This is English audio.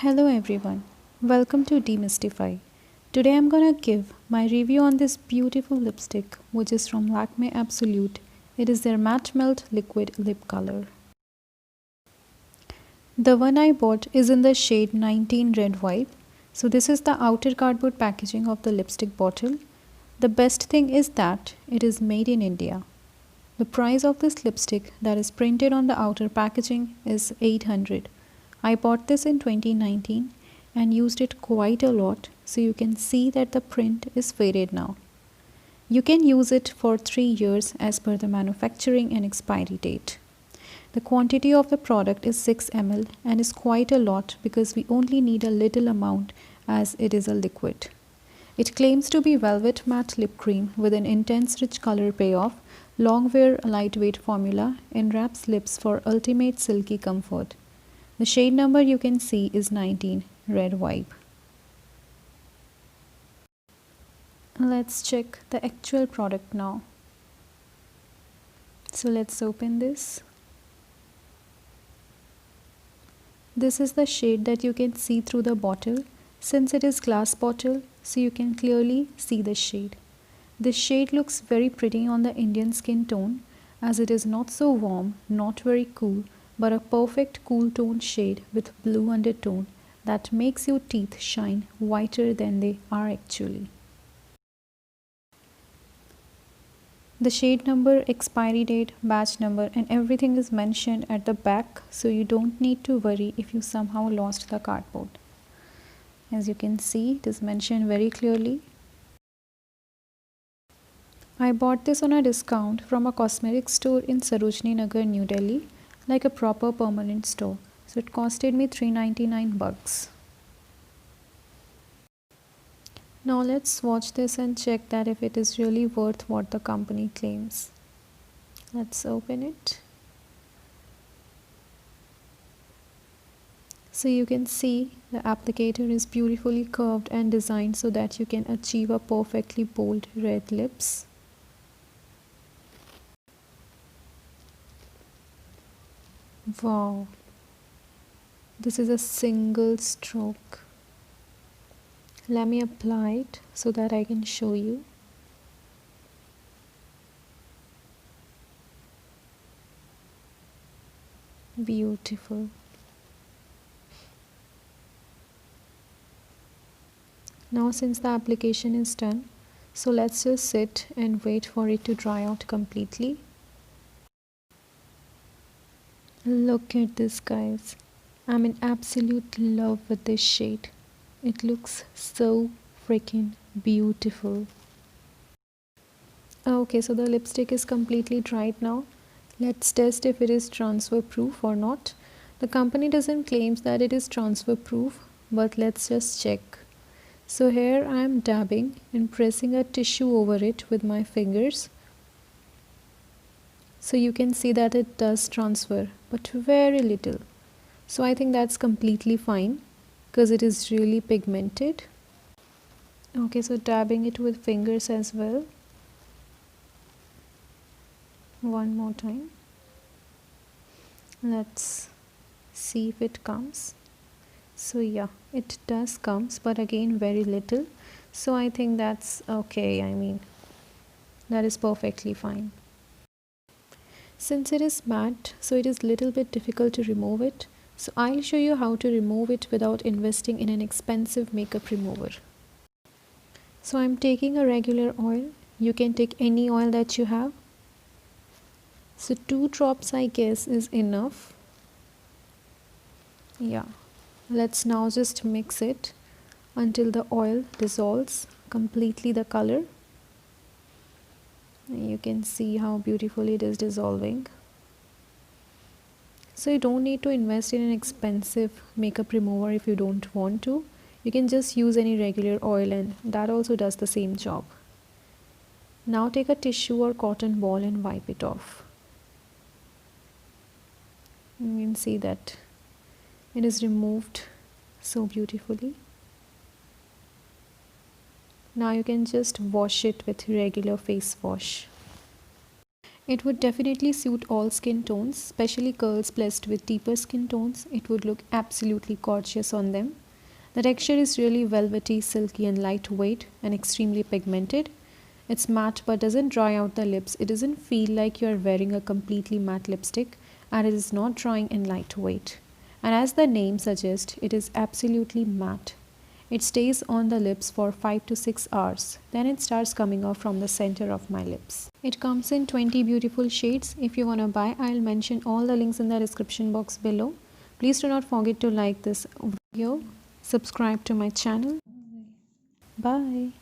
Hello everyone, welcome to Demystify. Today I'm gonna give my review on this beautiful lipstick which is from Lakme Absolute. It is their matte melt liquid lip color. The one I bought is in the shade 19 Red Vibe. So this is the outer cardboard packaging of the lipstick bottle. The best thing is that it is made in India. The price of this lipstick that is printed on the outer packaging is 800. I bought this in 2019 and used it quite a lot, so you can see that the print is faded now. You can use it for 3 years as per the manufacturing and expiry date. The quantity of the product is 6 ml and is quite a lot because we only need a little amount as it is a liquid. It claims to be velvet matte lip cream with an intense rich color payoff, long wear lightweight formula, enwraps lips for ultimate silky comfort. The shade number you can see is 19 Red Vibe. Let's check the actual product now. So let's open this. This is the shade that you can see through the bottle. Since it is glass bottle, so you can clearly see the shade. This shade looks very pretty on the Indian skin tone as it is not so warm, not very cool, but a perfect cool tone shade with blue undertone that makes your teeth shine whiter than they are actually. The shade number, expiry date, batch number and everything is mentioned at the back, so you don't need to worry if you somehow lost the cardboard. As you can see, it is mentioned very clearly. I bought this on a discount from a cosmetic store in Sarojini Nagar, New Delhi, like a proper permanent store. So it costed me $399. Now let's swatch this and check that if it is really worth what the company claims. Let's open it. So you can see the applicator is beautifully curved and designed so that you can achieve a perfectly bold red lips. Wow, this is a single stroke. Let me apply it so that I can show you. Beautiful. Now since the application is done, so let's just sit and wait for it to dry out completely. Look at this, guys. I'm in absolute love with this shade. It looks so freaking beautiful. Okay, so the lipstick is completely dried now. Let's test if it is transfer proof or not. The company doesn't claim that it is transfer proof, but let's just check. So here I am dabbing and pressing a tissue over it with my fingers. So you can see that it does transfer, but very little. So I think that's completely fine because it is really pigmented. Okay, so dabbing it with fingers as well. One more time. Let's see if it comes. So yeah, it does comes, but again very little. So I think that's okay. I mean, that is perfectly fine. Since it is matte, so it is little bit difficult to remove it. So I'll show you how to remove it without investing in an expensive makeup remover. So I'm taking a regular oil. You can take any oil that you have. So 2 drops I guess is enough. Yeah. Let's now just mix it until the oil dissolves completely the color. You can see how beautifully it is dissolving. So you don't need to invest in an expensive makeup remover if you don't want to. You can just use any regular oil and that also does the same job. Now take a tissue or cotton ball and wipe it off. You can see that it is removed so beautifully. Now you can just wash it with regular face wash. It would definitely suit all skin tones, especially girls blessed with deeper skin tones. It would look absolutely gorgeous on them. The texture is really velvety, silky, and lightweight, and extremely pigmented. It's matte but doesn't dry out the lips. It doesn't feel like you're wearing a completely matte lipstick, and it is not drying and lightweight. And as the name suggests, it is absolutely matte. It stays on the lips for 5 to 6 hours. Then it starts coming off from the center of my lips. It comes in 20 beautiful shades. If you want to buy, I'll mention all the links in the description box below. Please do not forget to like this video, subscribe to my channel. Bye.